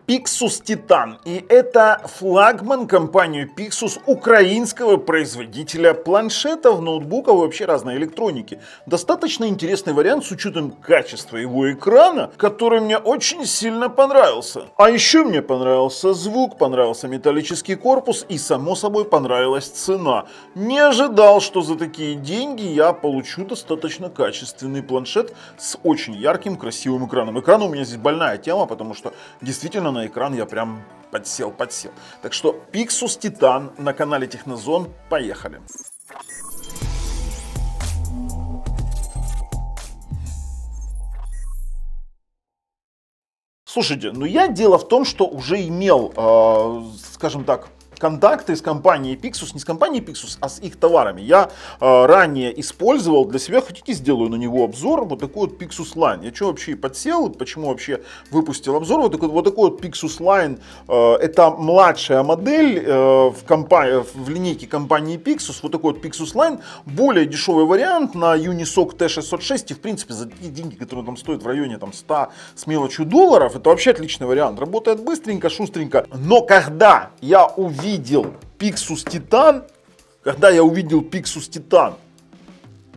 Pixus Titan. И это флагман компании Pixus, украинского производителя планшетов, ноутбуков и вообще разной электроники. Достаточно интересный вариант с учетом качества его экрана, который мне очень сильно понравился. А еще мне понравился звук, понравился металлический корпус и, само собой, понравилась цена. Не ожидал, что за такие деньги я получу достаточно качественный планшет с очень ярким, красивым экраном. Экран у меня здесь больная тема, потому что действительно на экран я прям подсел. Так что Pixus Titan на канале Технозон. Поехали. Слушайте, ну дело в том, что уже имел, скажем так, контакты с компанией Pixus, не с компанией Pixus, а с их товарами. Я ранее использовал для себя, хотите, сделаю на него обзор, вот такой вот Pixus Line. Я что вообще подсел, почему вообще выпустил обзор, вот такой вот Pixus Line, это младшая модель в линейке компании Pixus, вот такой вот Pixus Line, более дешевый вариант на Unisoc T606, и в принципе за такие деньги, которые там стоят в районе 100 с мелочью долларов, это вообще отличный вариант, работает быстренько, шустренько, но когда я увидел Pixus Titan,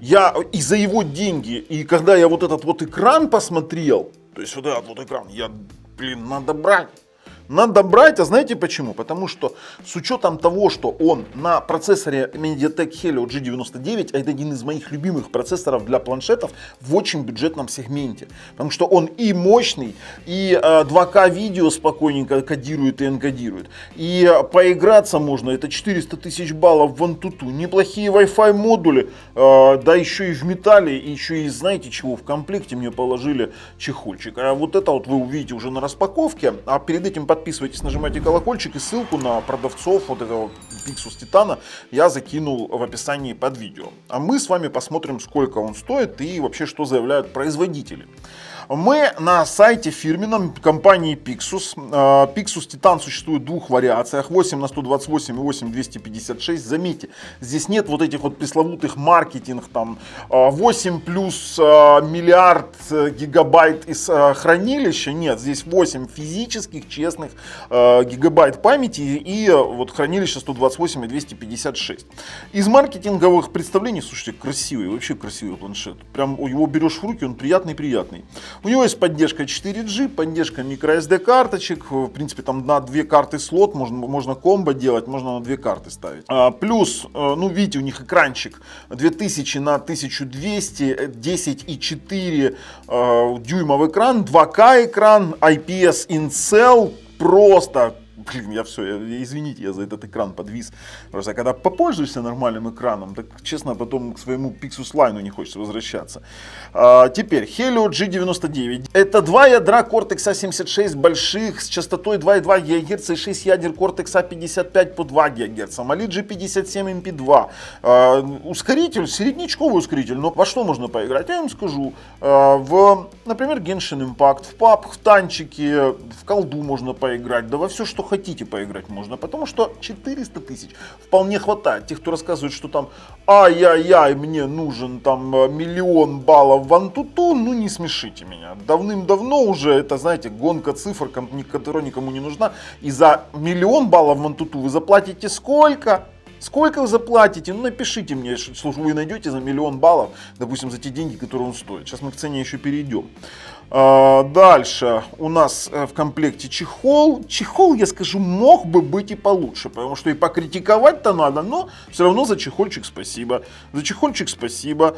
я и за его деньги, и когда я вот этот вот экран посмотрел, то есть вот этот вот экран, надо брать. Надо брать, а знаете почему? Потому что с учетом того, что он на процессоре MediaTek Helio G99, а это один из моих любимых процессоров для планшетов в очень бюджетном сегменте. Потому что он и мощный, и 2К видео спокойненько кодирует и энкодирует. И поиграться можно, это 400 тысяч баллов в Antutu, неплохие Wi-Fi модули, да еще и в металле, и еще и знаете чего, в комплекте мне положили чехольчик. А вот это вот вы увидите уже на распаковке, а перед этим подписывайтесь, нажимайте колокольчик, и ссылку на продавцов вот этого Pixus Titan я закинул в описании под видео. А мы с вами посмотрим, сколько он стоит и вообще, что заявляют производители. Мы на сайте фирменном компании Pixus. Pixus Titan существует в двух вариациях: 8 на 128 и 8 256. Заметьте, здесь нет вот этих вот пресловутых маркетинг, там 8 плюс миллиард гигабайт из хранилища. Нет, здесь 8 физических, честных гигабайт памяти и вот хранилище 128 и 256. Из маркетинговых представлений, слушайте, красивый, вообще красивый планшет. Прям его берешь в руки, он приятный. У него есть поддержка 4G, поддержка microSD карточек, в принципе там на 2 карты слот, можно комбо делать, можно на 2 карты ставить. Плюс, ну видите, у них экранчик 2000 на 1200, 10,4 дюймов экран, 2К экран, IPS in-cell, просто... Блин, извините, я за этот экран подвис. Просто когда попользуешься нормальным экраном, так честно, потом к своему Pixus Line не хочется возвращаться. Теперь, Helio G99. Это два ядра Cortex A76 больших с частотой 2,2 ГГц и 6 ядер Cortex A55 по 2 ГГц. AMOLED G57 MP2. Ускоритель, среднячковый ускоритель. Но во что можно поиграть? Я вам скажу. Например, Genshin Impact, в PUBG, в танчики, в колду можно поиграть. Да во все, что хотите поиграть можно, потому что 400 тысяч вполне хватает. Тех, кто рассказывает, что там ай-яй-яй, мне нужен там 1 000 000 баллов в Antutu, ну не смешите меня. Давным-давно уже это, знаете, гонка цифр, которая никому не нужна. И за 1 000 000 баллов в Antutu вы заплатите сколько? Сколько вы заплатите? Ну напишите мне, что вы найдете за 1 000 000 баллов, допустим, за те деньги, которые он стоит. Сейчас мы к цене еще перейдем. Дальше у нас в комплекте чехол. Чехол, я скажу, мог бы быть и получше, потому что и покритиковать-то надо, но все равно за чехольчик спасибо. За чехольчик спасибо.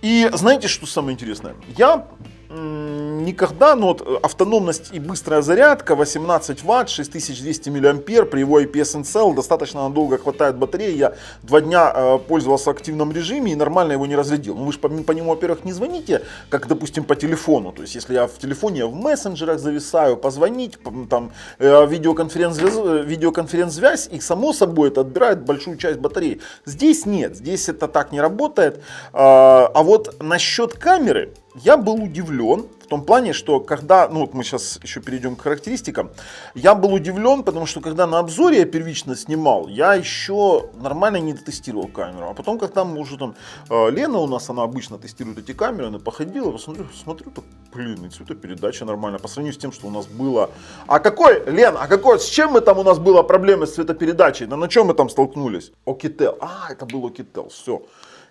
И знаете, что самое интересное? Я никогда, но вот автономность и быстрая зарядка, 18 Вт, 6200 мА, при его IPS in-cell достаточно надолго хватает батареи. Я 2 дня пользовался в активном режиме и нормально его не разрядил. Ну вы же по нему, во-первых, не звоните, как, допустим, по телефону. То есть, если я в телефоне, я в мессенджерах зависаю, позвонить, там, видеоконференц-связь, и само собой это отбирает большую часть батареи. Здесь нет, здесь это так не работает. А вот насчет камеры, я был удивлен в том плане, что когда, ну вот мы сейчас еще перейдем к характеристикам, я был удивлен, потому что когда на обзоре я первично снимал, я еще нормально не дотестировал камеру. А потом, когда мы уже там, Лена у нас, она обычно тестирует эти камеры, она походила, смотрю, так, блин, и цветопередача нормально, по сравнению с тем, что у нас было. Лен, с чем мы там у нас было проблемы с цветопередачей? На чем мы там столкнулись? Окител, это был Окител, все.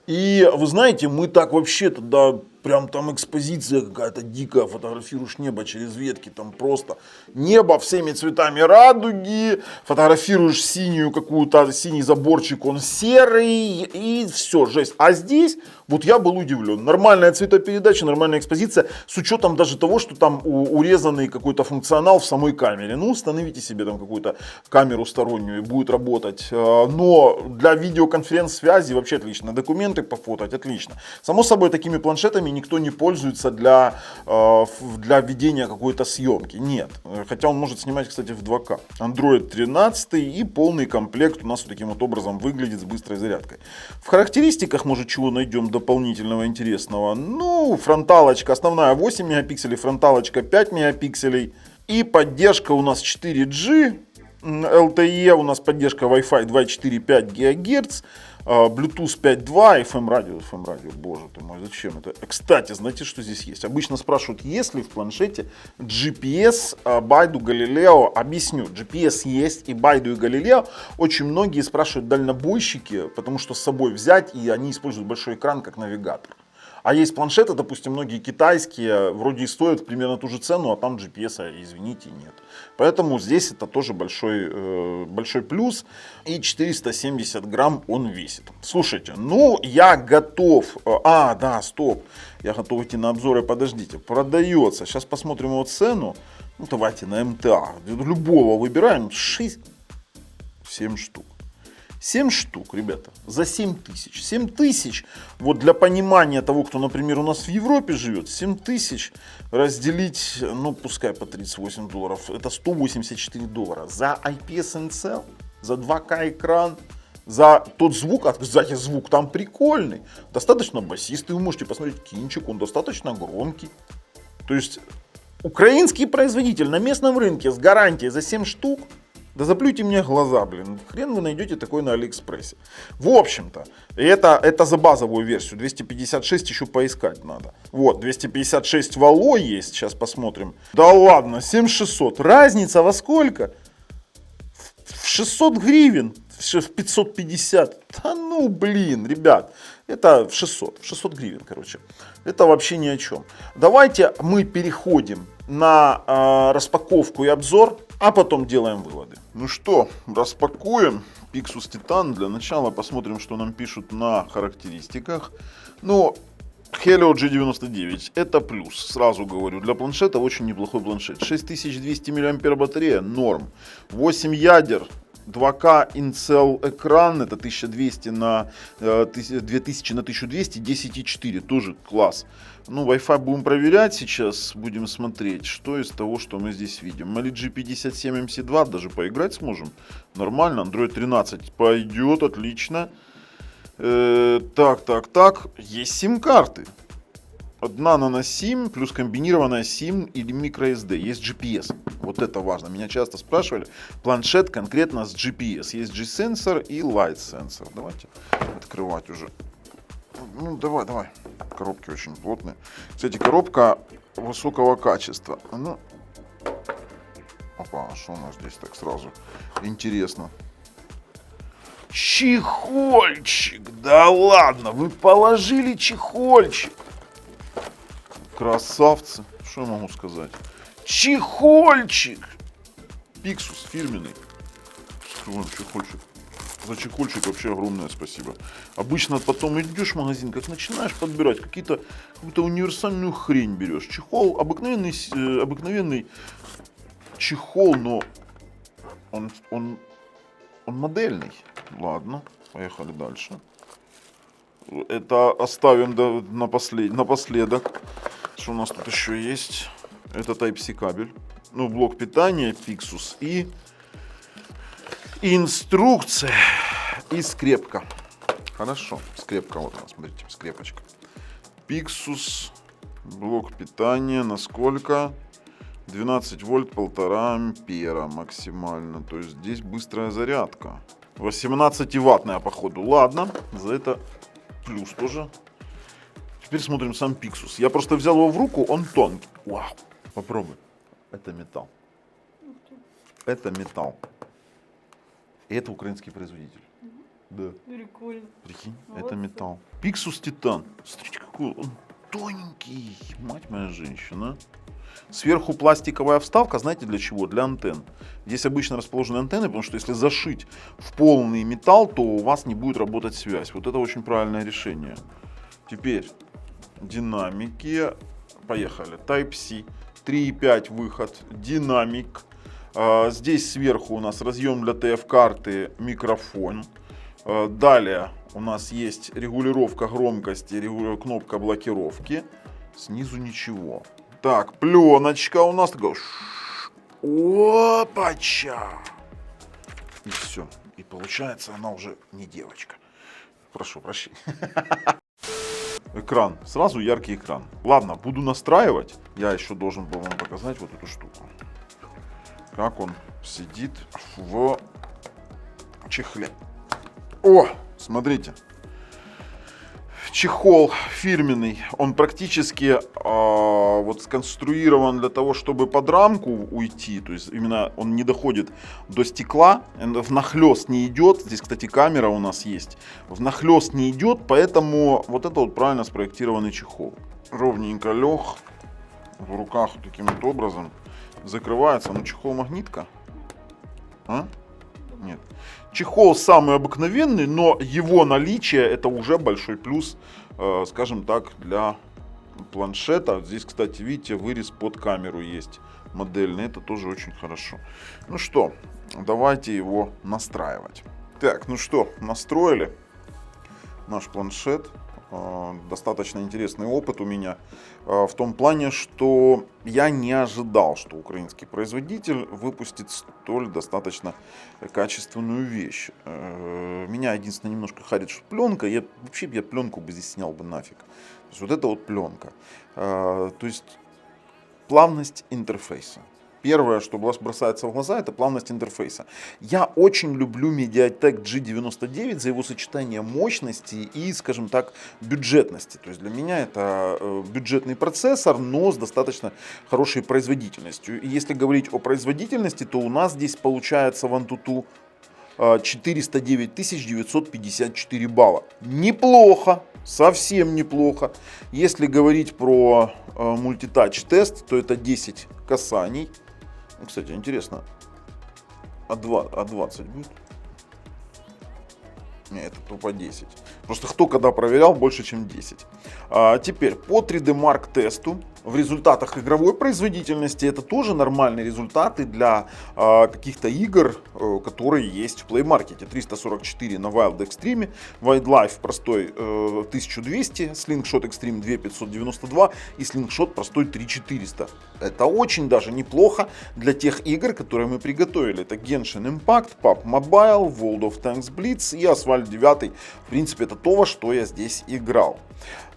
И вы знаете, мы так вообще тогда, прям там экспозиция какая-то дикая, фотографируешь небо через ветки, там просто небо всеми цветами радуги, фотографируешь синюю какую-то, синий заборчик, он серый, и все, жесть. А здесь, вот я был удивлен, нормальная цветопередача, нормальная экспозиция, с учетом даже того, что там урезанный какой-то функционал в самой камере. Ну, установите себе там какую-то камеру стороннюю, и будет работать. Но для видеоконференц-связи вообще отлично, документы пофотать отлично. Само собой, такими планшетами никто не пользуется для ведения какой-то съемки. Нет. Хотя он может снимать, кстати, в 2К. Android 13 и полный комплект у нас вот таким вот образом выглядит с быстрой зарядкой. В характеристиках, может, чего найдем дополнительного интересного? Ну, фронталочка основная 8 мегапикселей, фронталочка 5 мегапикселей. И поддержка у нас 4G. LTE у нас поддержка Wi-Fi 2,4,5 ГГц. Bluetooth 5.2, FM радио, боже ты мой, зачем это? Кстати, знаете, что здесь есть? Обычно спрашивают, есть ли в планшете GPS, Baidu, Galileo. Объясню, GPS есть, и Baidu, и Galileo. Очень многие спрашивают дальнобойщики, потому что с собой взять, и они используют большой экран как навигатор. А есть планшеты, допустим, многие китайские, вроде и стоят примерно ту же цену, а там GPS, извините, нет. Поэтому здесь это тоже большой плюс. И 470 грамм он весит. Слушайте, ну я готов. Я готов идти на обзоры, подождите. Продается. Сейчас посмотрим его цену. Ну давайте на МТА. Любого выбираем. 7 штук. 7 штук, ребята, за 7 тысяч. 7 тысяч, вот для понимания того, кто, например, у нас в Европе живет, 7 тысяч разделить, ну, пускай по $38, это $184. За IPS NCL, за 2К экран, за тот звук, кстати, звук там прикольный, достаточно басистый, вы можете посмотреть кинчик, он достаточно громкий. То есть, украинский производитель на местном рынке с гарантией за 7 штук, да заплюйте мне глаза, блин. Хрен вы найдете такой на Алиэкспрессе. В общем-то, это за базовую версию. 256 еще поискать надо. Вот, 256 Valo есть. Сейчас посмотрим. Да ладно, 7600. Разница во сколько? В 600 гривен. В 550. Да ну, блин, ребят. Это в 600 гривен, короче. Это вообще ни о чем. Давайте мы переходим на распаковку и обзор, а потом делаем выводы. Ну что, распакуем Pixus Titan. Для начала посмотрим, что нам пишут на характеристиках. Ну, Helio G99 это плюс, сразу говорю. Для планшета очень неплохой планшет. 6200 мАh батарея, норм. 8 ядер. 2К Incel экран, это 1200 на 2000 на 1200, 10,4, тоже класс. Ну, Wi-Fi будем проверять сейчас, будем смотреть, что из того, что мы здесь видим. Mali G57 MC2, даже поиграть сможем. Нормально, Android 13 пойдет, отлично. Так, есть сим-карты. Одна нано-сим плюс комбинированная сим или microSD. Есть GPS. Вот это важно. Меня часто спрашивали. Планшет конкретно с GPS. Есть G-сенсор и Light-сенсор. Давайте открывать уже. Ну, давай. Коробки очень плотные. Кстати, коробка высокого качества. Ну, опа, что у нас здесь так сразу? Интересно. Чехольчик! Да ладно, вы положили чехольчик. Красавцы, что я могу сказать? Чехольчик! Pixus фирменный. Чехольчик. За чехольчик вообще огромное спасибо. Обычно потом идешь в магазин, как начинаешь подбирать, какую-то универсальную хрень берешь. Чехол, обыкновенный чехол, но он модельный. Ладно, поехали дальше. Это оставим напоследок. Что у нас тут еще есть? Это Type-C кабель. Ну, блок питания Pixus и инструкция. И скрепка. Хорошо, скрепка вот у нас, смотрите, скрепочка. Pixus Блок питания на сколько? 12 вольт, 1,5 ампера максимально. То есть здесь быстрая зарядка. 18-ваттная, походу. Ладно, за это плюс тоже. Теперь смотрим сам Pixus. Я просто взял его в руку, он тонкий. Вау, попробуй. Это металл. Это металл. И это украинский производитель. Да. Прикольно. Прикинь, Вот это металл. Pixus Titan. Смотрите, какой он тоненький. Мать моя женщина. Сверху пластиковая вставка, знаете для чего? Для антенн. Здесь обычно расположены антенны, потому что если зашить в полный металл, то у вас не будет работать связь. Вот это очень правильное решение. Теперь динамики. Поехали. Type-C. 3,5 выход. Динамик. Здесь сверху у нас разъем для TF-карты, микрофон. Далее у нас есть регулировка громкости, кнопка блокировки. Снизу ничего. Так, пленочка у нас такая. Опача! И все. И получается, она уже не девочка. Прошу прощения. Экран. Сразу яркий экран. Ладно, буду настраивать. Я еще должен был вам показать вот эту штуку. Как он сидит в чехле. О, смотрите. Чехол фирменный, он практически вот сконструирован для того, чтобы под рамку уйти, то есть именно он не доходит до стекла, внахлёст не идет, здесь, кстати, камера у нас есть, внахлёст не идет, поэтому вот это вот правильно спроектированный чехол. Ровненько лег, в руках таким вот образом, закрывается, ну чехол магнитка, а? Нет. Чехол самый обыкновенный, но его наличие это уже большой плюс, скажем так, для планшета. Здесь, кстати, видите, вырез под камеру есть модельный, это тоже очень хорошо. Ну что, давайте его настраивать. Так, ну что, настроили наш планшет. Достаточно интересный опыт у меня в том плане, что я не ожидал, что украинский производитель выпустит столь достаточно качественную вещь. Меня единственное немножко харит, что пленка. Я пленку бы здесь снял бы нафиг. То есть вот это вот пленка. То есть плавность интерфейса. Первое, что бросается в глаза, это плавность интерфейса. Я очень люблю Mediatek G99 за его сочетание мощности и, скажем так, бюджетности. То есть для меня это бюджетный процессор, но с достаточно хорошей производительностью. И если говорить о производительности, то у нас здесь получается в Antutu 409 954 балла. Неплохо, совсем неплохо. Если говорить про мультитач тест, то это 10 касаний. Кстати, интересно, а 20 будет? Не, это тупо 10. Просто кто когда проверял, больше чем 10. Теперь по 3D Mark тесту в результатах игровой производительности это тоже нормальные результаты для каких-то игр, которые есть в Play Market. 344 на Wild Extreme, Wildlife простой 1200, Slingshot Extreme 2592 и Slingshot простой 3400. Это очень даже неплохо для тех игр, которые мы приготовили. Это Genshin Impact, PUBG Mobile, World of Tanks Blitz и Asphalt 9. В принципе, это то, во что я здесь играл.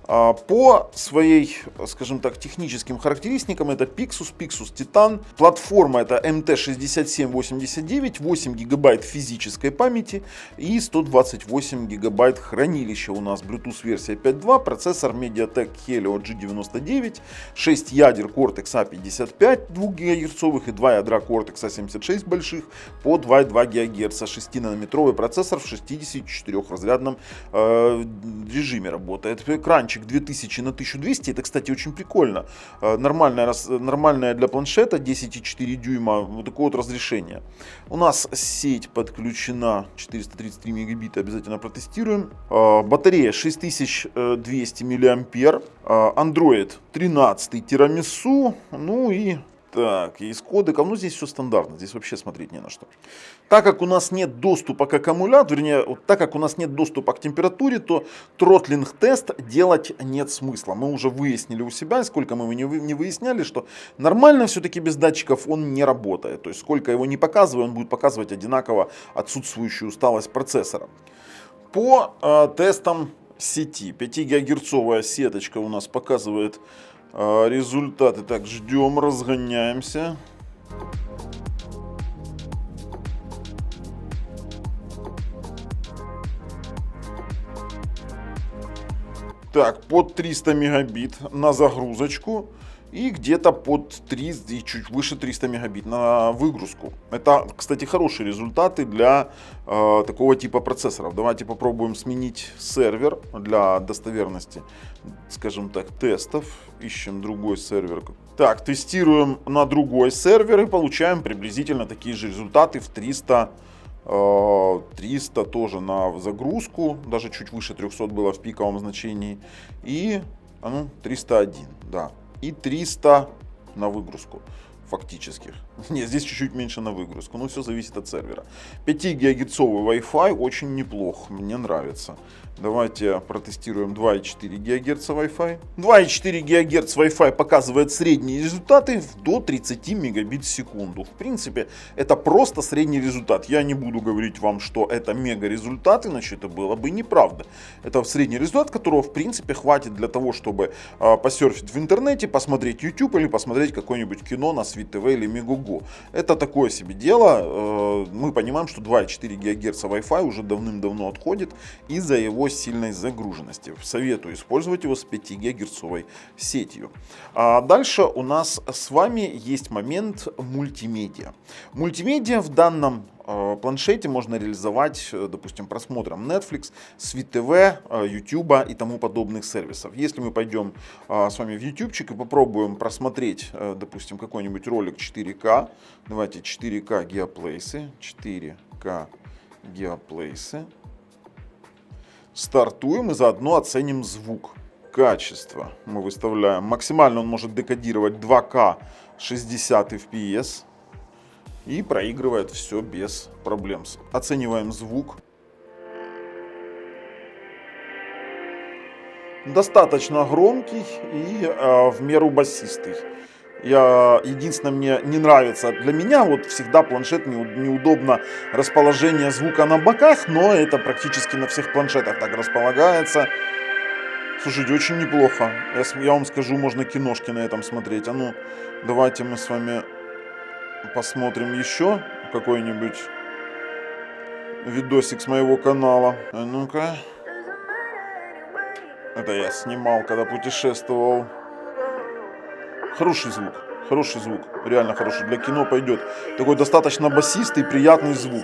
По своей, скажем так, техническим характеристикам это Pixus Titan. Платформа это MT6789, 8 гигабайт физической памяти и 128 гигабайт хранилища у нас. Bluetooth версия 5.2, процессор MediaTek Helio G99, 6 ядер Cortex A55 2 ГГц и 2 ядра Cortex A76 больших по 2,2 ГГц. 6-нанометровый процессор в 64-разрядном режиме работает. Экранчик 2000 на 1200, это, кстати, очень прикольно. Нормальная для планшета 10,4 дюйма, вот такое вот разрешение. У нас сеть подключена 433 мегабита, обязательно протестируем. Батарея 6200 мАh. Android 13 тирамису, ну и так, и с кодеком, ну здесь все стандартно, здесь вообще смотреть не на что. Так как у нас нет доступа к аккумулятору, вернее, так как у нас нет доступа к температуре, то тротлинг тест делать нет смысла. Мы уже выяснили у себя, сколько мы не выясняли, что нормально все-таки без датчиков он не работает. То есть сколько его не показывая, он будет показывать одинаково отсутствующую усталость процессора. По тестам сети 5 гигагерцовая сеточка у нас показывает Результаты. Так, ждем, разгоняемся. Так, под 300 мегабит на загрузочку и где-то под 300 и чуть выше 300 мегабит на выгрузку. Это, кстати, хорошие результаты для такого типа процессоров. Давайте попробуем сменить сервер для достоверности, скажем так, тестов. Ищем другой сервер. Так, тестируем на другой сервер и получаем приблизительно такие же результаты в 300 тоже на загрузку, даже чуть выше 300 было в пиковом значении, и 301, да, и 300 на выгрузку фактических. Нет, здесь чуть-чуть меньше на выгрузку, но все зависит от сервера. 5 гигагерцовый Wi-Fi очень неплох, мне нравится. Давайте протестируем 2,4 ГГц Wi-Fi. 2,4 ГГц Wi-Fi показывает средние результаты до 30 мегабит в секунду. В принципе, это просто средний результат. Я не буду говорить вам, что это мега результат, иначе это было бы неправда. Это средний результат, которого в принципе хватит для того, чтобы посерфить в интернете, посмотреть YouTube или посмотреть какое-нибудь кино на Свит ТВ или Мегого. Это такое себе дело. Мы понимаем, что 2,4 ГГц Wi-Fi уже давным-давно отходит из-за его сильной загруженности. Советую использовать его с 5 гигагерцовой сетью. А дальше у нас с вами есть момент мультимедиа. Мультимедиа в данном планшете можно реализовать, допустим, просмотром Netflix, Свит ТВ, YouTube и тому подобных сервисов. Если мы пойдем с вами в YouTubeчик и попробуем просмотреть, допустим, какой-нибудь ролик 4К, давайте 4К Geoplace, 4К Geoplace, стартуем и заодно оценим звук. Качество мы выставляем. Максимально он может декодировать 2К 60 FPS. И проигрывает все без проблем. Оцениваем звук. Достаточно громкий и в меру басистый. Единственное, мне не нравится, для меня вот всегда планшет неудобно расположение звука на боках, но это практически на всех планшетах так располагается. Слушайте, очень неплохо. Я вам скажу, можно киношки на этом смотреть. А ну, давайте мы с вами посмотрим еще какой-нибудь видосик с моего канала. А ну-ка. Это я снимал, когда путешествовал. Хороший звук, реально хороший. Для кино пойдет. Такой достаточно басистый, приятный звук.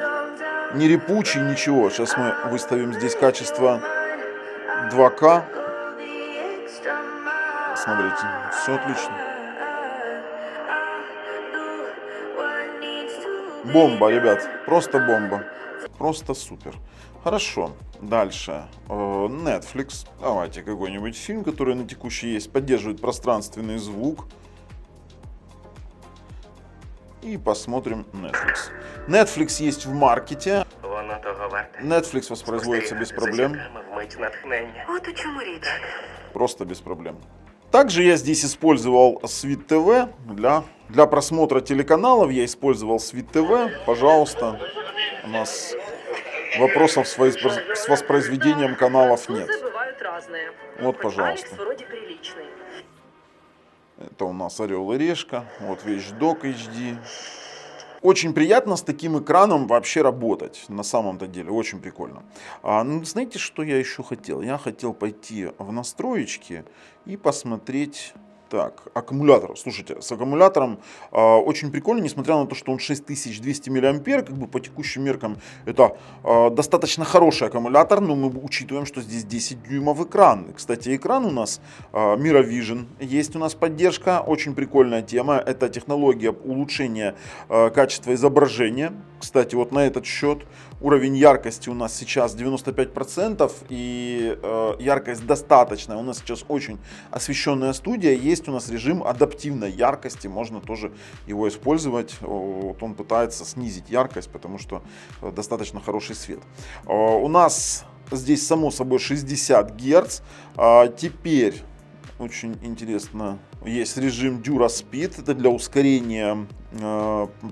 Не репучий, ничего. Сейчас мы выставим здесь качество 2К. Смотрите, все отлично. Бомба, ребят, просто бомба. Просто супер. Хорошо, дальше. Netflix. Давайте какой-нибудь фильм, который на текущий есть, поддерживает пространственный звук. И посмотрим Netflix. Netflix есть в маркете. Netflix воспроизводится без проблем. Вот у чому річ. Просто без проблем. Также я здесь использовал Свит ТВ для просмотра телеканалов. Я использовал Свит ТВ. Пожалуйста, у нас вопросов с воспроизведением каналов нет. Вот, пожалуйста. Это у нас Орел и Решка. Вот Вещдок HD. Очень приятно с таким экраном вообще работать, на самом-то деле, очень прикольно. Знаете, что я еще хотел? Я хотел пойти в настроечки и посмотреть... Так, аккумулятор. Слушайте, с аккумулятором очень прикольно, несмотря на то, что он 6200 мА, как бы по текущим меркам это достаточно хороший аккумулятор, но мы учитываем, что здесь 10 дюймов экран. Кстати, экран у нас Miravision, есть у нас поддержка, очень прикольная тема, это технология улучшения качества изображения. Кстати, вот на этот счет уровень яркости у нас сейчас 95%, и яркость достаточная. У нас сейчас очень освещенная студия, есть у нас режим адаптивной яркости, можно тоже его использовать. Вот он пытается снизить яркость, потому что достаточно хороший свет. У нас здесь само собой 60 Гц. Теперь очень интересно, есть режим DuraSpeed, это для ускорения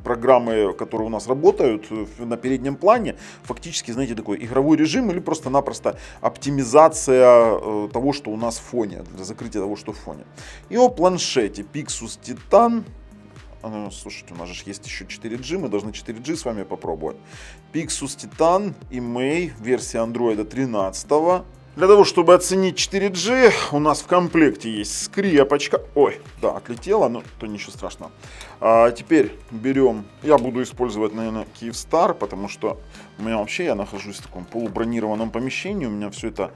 программы, которые у нас работают на переднем плане. Фактически, знаете, такой игровой режим или просто-напросто оптимизация того, что у нас в фоне, для закрытия того, что в фоне. И о планшете Pixus Titan. Слушайте, у нас же есть еще 4G, мы должны 4G с вами попробовать. Pixus Titan EMEI, версия Android 13. Для того, чтобы оценить 4G, у нас в комплекте есть скрепочка. Ой, да, отлетела, но то ничего страшного. Теперь берем, я буду использовать, наверное, Kyivstar, потому что у меня вообще, я нахожусь в таком полубронированном помещении, у меня все это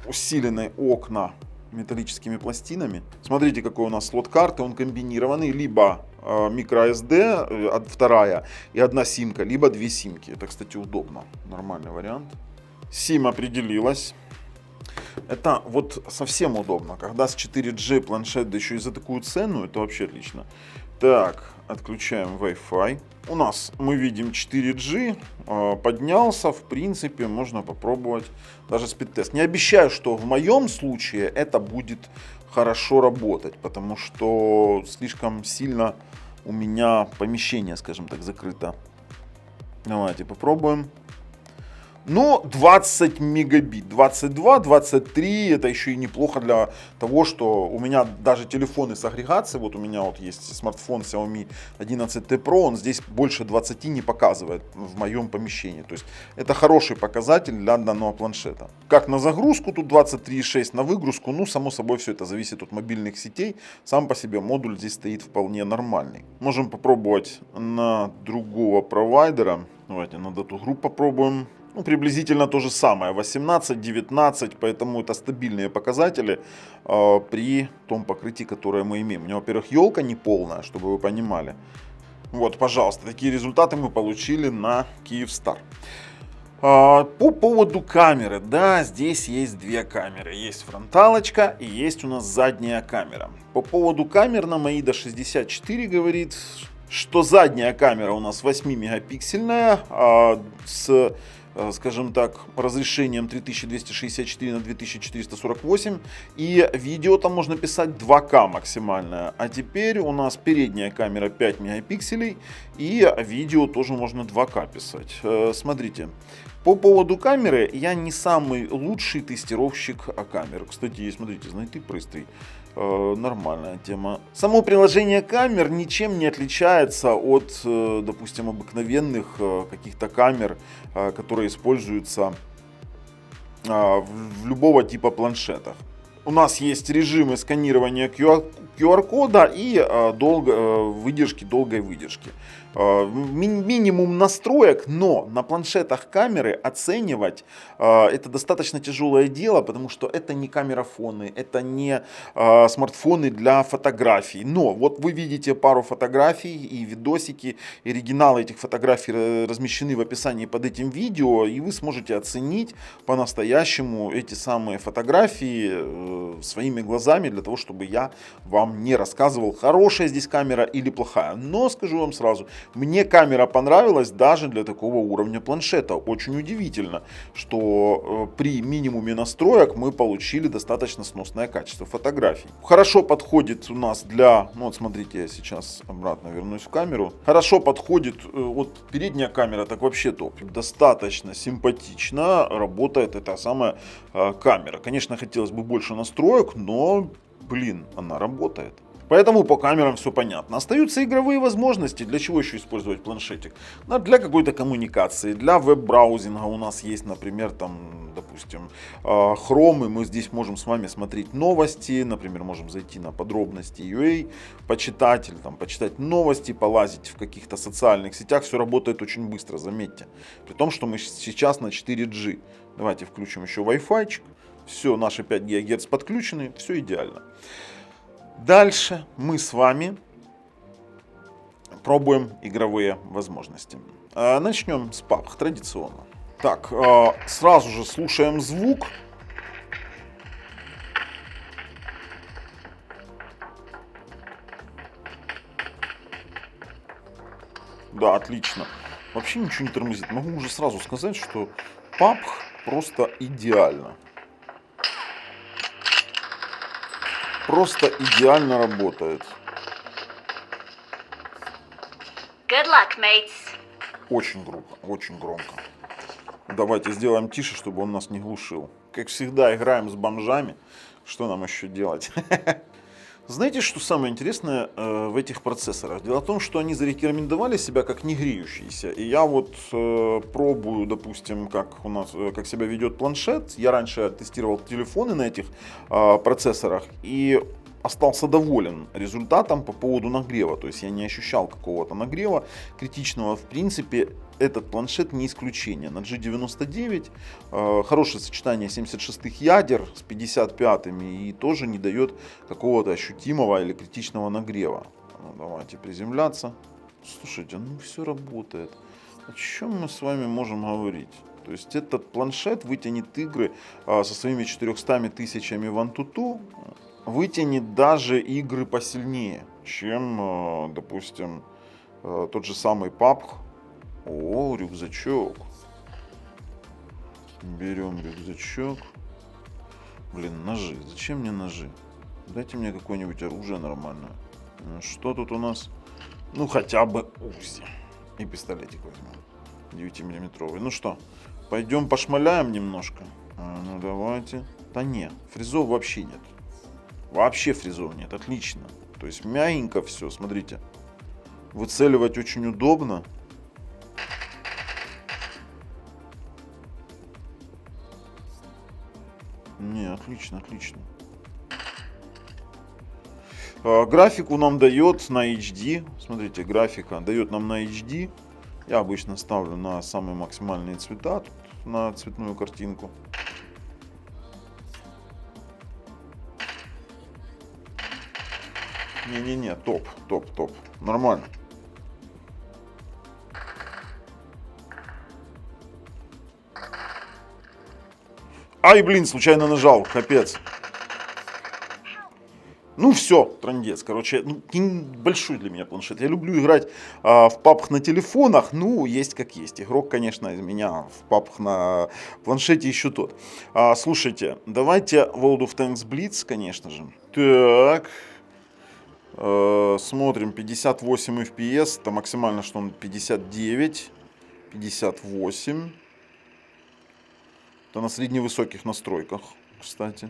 усиленные окна металлическими пластинами. Смотрите, какой у нас слот карты, он комбинированный, либо microSD, вторая и одна симка, либо две симки. Это, кстати, удобно, нормальный вариант. Сим определилась. Это вот совсем удобно, когда с 4G планшет, да еще и за такую цену, это вообще отлично. Так, отключаем Wi-Fi. У нас, мы видим, 4G поднялся, в принципе, можно попробовать даже спид-тест. Не обещаю, что в моем случае это будет хорошо работать, потому что слишком сильно у меня помещение, скажем так, закрыто. Давайте попробуем. Но 20 мегабит, 22, 23, это еще и неплохо для того, что у меня даже телефоны с агрегацией, вот у меня вот есть смартфон Xiaomi 11T Pro, он здесь больше 20 не показывает в моем помещении. То есть это хороший показатель для данного планшета. Как на загрузку тут 23,6, на выгрузку, ну само собой все это зависит от мобильных сетей. Сам по себе модуль здесь стоит вполне нормальный. Можем попробовать на другого провайдера. Давайте на Data Group попробуем. Ну, приблизительно то же самое, 18-19, поэтому это стабильные показатели при том покрытии, которое мы имеем. У меня, во-первых, елка не полная, чтобы вы понимали. Вот, пожалуйста, такие результаты мы получили на Kyivstar. По поводу камеры, да, здесь есть две камеры. Есть фронталочка и есть у нас задняя камера. По поводу камер на Maida 64 говорит, что задняя камера у нас 8-мегапиксельная с, скажем так, разрешением 3264 на 2448, и видео там можно писать 2К максимальное. А теперь у нас передняя камера 5 мегапикселей, и видео тоже можно 2К писать. Смотрите, по поводу камеры я не самый лучший тестировщик камер. Кстати, смотрите, знаете, пристрой. Нормальная тема. Само приложение камер ничем не отличается от, допустим, обыкновенных каких-то камер, которые используются в любого типа планшетах. У нас есть режимы сканирования QR-кода и выдержки, долгой выдержки. Минимум настроек, но на планшетах камеры оценивать это достаточно тяжелое дело, потому что это не камерафоны, это не смартфоны для фотографий. Но вот вы видите пару фотографий и видосики, и оригиналы этих фотографий размещены в описании под этим видео, и вы сможете оценить по-настоящему эти самые фотографии своими глазами, для того, чтобы я вам не рассказывал, хорошая здесь камера или плохая. Но скажу вам сразу, мне камера понравилась даже для такого уровня планшета. Очень удивительно, что при минимуме настроек мы получили достаточно сносное качество фотографий. Хорошо подходит у нас для, ну вот смотрите, я сейчас обратно вернусь в камеру. Хорошо подходит, вот передняя камера так вообще топ. Достаточно симпатично работает эта самая камера. Конечно, хотелось бы больше настроек, но, блин, она работает. Поэтому по камерам все понятно. Остаются игровые возможности. Для чего еще использовать планшетик? Для какой-то коммуникации, для веб-браузинга у нас есть, например, там, допустим, Chrome, и мы здесь можем с вами смотреть новости, например, можем зайти на подробности UA, почитать, или там почитать новости, полазить в каких-то социальных сетях. Все работает очень быстро, заметьте. При том, что мы сейчас на 4G. Давайте включим еще Wi-Fi. Все, наши 5 ГГц подключены, все идеально. Дальше мы с вами пробуем игровые возможности. Начнем с PUBG традиционно. Так, сразу же слушаем звук. Да, отлично. Вообще ничего не тормозит. Могу уже сразу сказать, что PUBG просто идеально. просто идеально работает. Good luck, mates. Очень громко, очень громко. Давайте сделаем тише, чтобы он нас не глушил. Как всегда, играем с бомжами. Что нам еще делать? Знаете, что самое интересное в этих процессорах? Дело в том, что они зарекомендовали себя как не греющиеся. И я вот пробую, допустим, как себя ведет планшет. Я раньше тестировал телефоны на этих процессорах и остался доволен результатом по поводу нагрева. То есть я не ощущал какого-то нагрева критичного. В принципе, этот планшет не исключение. На G99 хорошее сочетание 76-х ядер с 55-ми и тоже не дает какого-то ощутимого или критичного нагрева. Ну, давайте приземляться. Слушайте, ну все работает. О чем мы с вами можем говорить? То есть этот планшет вытянет игры со своими 400 тысячами в Antutu, вытянет даже игры посильнее, чем, допустим, тот же самый PUBG. О, рюкзачок. Берем рюкзачок. Блин, ножи. Зачем мне ножи? Дайте мне какое-нибудь оружие нормальное. Что тут у нас? Ну, хотя бы УЗИ. И пистолетик возьмем. 9-миллиметровый. Ну что, пойдем пошмаляем немножко? Ну, давайте. Да не, фризов вообще нет. Вообще фризов нет. Отлично. То есть мягенько все, смотрите. Выцеливать очень удобно. Не, отлично, отлично. Графику нам дает на HD. Смотрите, графика дает нам на HD. Я обычно ставлю на самые максимальные цвета, тут, на цветную картинку. Не-не-не, топ. Нормально. Ай, блин, случайно нажал, капец. Ну все, трындец, короче, большой для меня планшет. Я люблю играть в PUBG на телефонах, ну, есть как есть. Игрок, конечно, из меня в PUBG на планшете еще тот. Слушайте, давайте World of Tanks Blitz, конечно же. Так, смотрим, 58 FPS, это максимально, что он 59, 58. Это на средневысоких настройках, кстати.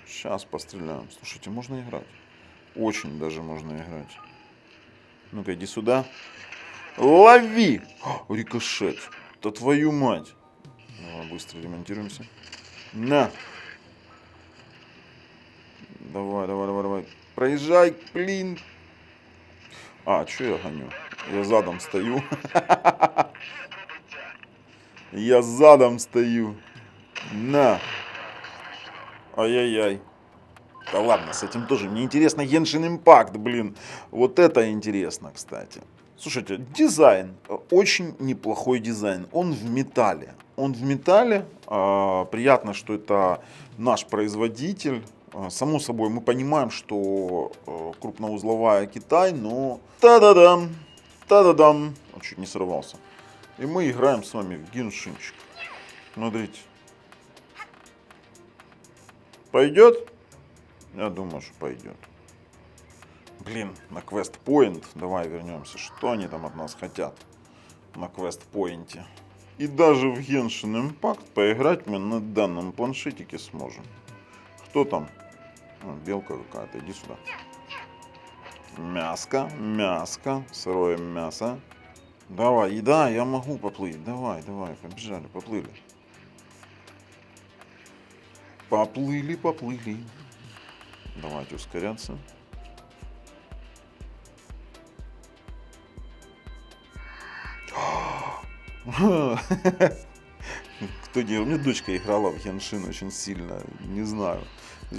Сейчас постреляем. Слушайте, можно играть. Очень даже можно играть. Ну-ка, иди сюда. Лови! О, рикошет. Да твою мать. Давай быстро ремонтируемся. На. Давай. Проезжай, блин. Что я гоню? Я задом стою. Я задом стою. На. Ай-яй-яй. Да ладно, с этим тоже. Мне интересно Genshin Impact, блин. Вот это интересно, кстати. Слушайте, дизайн. Очень неплохой дизайн. Он в металле. Приятно, что это наш производитель. Само собой, мы понимаем, что крупноузловая Китай, но... Та-да-дам! Он чуть не сорвался. И мы играем с вами в геншинчик. Смотрите. Пойдет? Я думаю, что пойдет. Блин, на Quest Point. Давай вернемся. Что они там от нас хотят? На Quest Point. И даже в Genshin Impact поиграть мы на данном планшетике сможем. Кто там? Белка какая-то. Иди сюда. Мяско. Сырое мясо. Давай, да, я могу поплыть. Давай, побежали, поплыли. Поплыли. Давайте ускоряться. Кто не... У меня дочка играла в Genshin очень сильно, не знаю.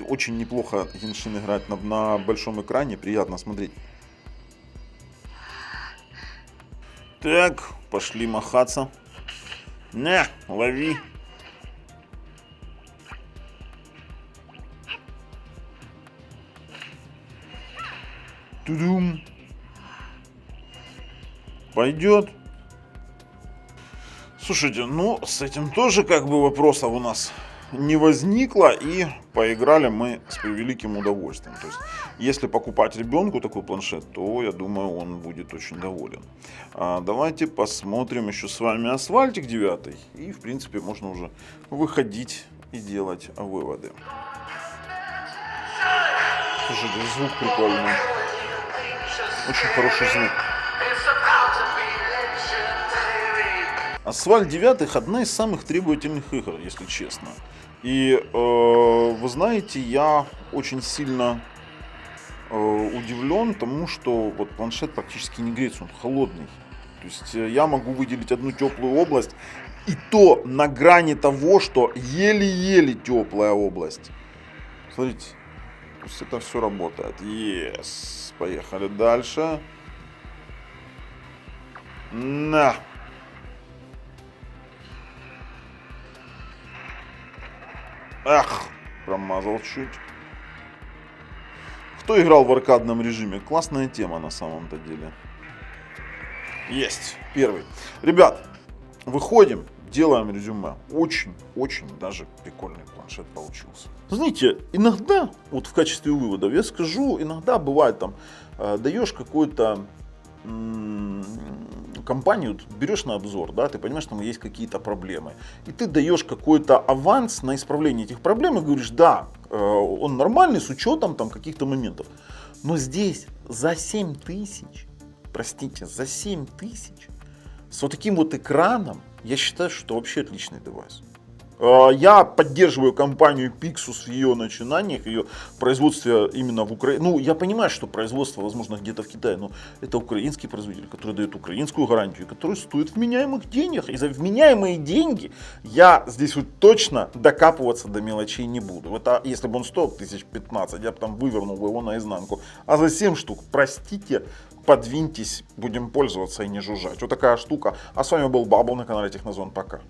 Очень неплохо Genshin играть на большом экране, приятно смотреть. Так, пошли махаться. На, лови. Тудум. Пойдет. Слушайте, ну с этим тоже как бы вопросов у нас не возникло, и поиграли мы с превеликим удовольствием. То есть, если покупать ребенку такой планшет, то, я думаю, он будет очень доволен. Давайте посмотрим еще с вами Асфальтик 9. И, в принципе, можно уже выходить и делать выводы. Слушайте, звук прикольный. Очень хороший звук. Асфальт 9 одна из самых требовательных игр, если честно. И вы знаете, я очень сильно удивлен тому, что вот планшет практически не греется, он холодный. То есть я могу выделить одну теплую область, и то на грани того, что еле-еле теплая область. Смотрите, то есть это все работает. Yes. Поехали дальше. На. Ах, промазал чуть. Кто играл в аркадном режиме? Классная тема на самом-то деле. Есть, первый. Ребят, выходим, делаем резюме. Очень даже прикольный планшет получился. Знаете, иногда, вот в качестве выводов, я скажу, иногда бывает там, даешь какой-то компанию, берешь на обзор, да, ты понимаешь, что там есть какие-то проблемы, и ты даешь какой-то аванс на исправление этих проблем и говоришь, да, он нормальный с учетом там каких-то моментов, но здесь за 7 тысяч, простите, за 7 тысяч с вот таким вот экраном, я считаю, что вообще отличный девайс. Я поддерживаю компанию Pixus в ее начинаниях, ее производстве именно в Украине. Ну, я понимаю, что производство, возможно, где-то в Китае, но это украинский производитель, который дает украинскую гарантию, который стоит вменяемых денег. И за вменяемые деньги я здесь вот точно докапываться до мелочей не буду. Это, если бы он стоил 1015, я бы там вывернул его наизнанку. А за 7 штук, простите, подвиньтесь, будем пользоваться и не жужжать. Вот такая штука. А с вами был Бабл на канале Технозон. Пока.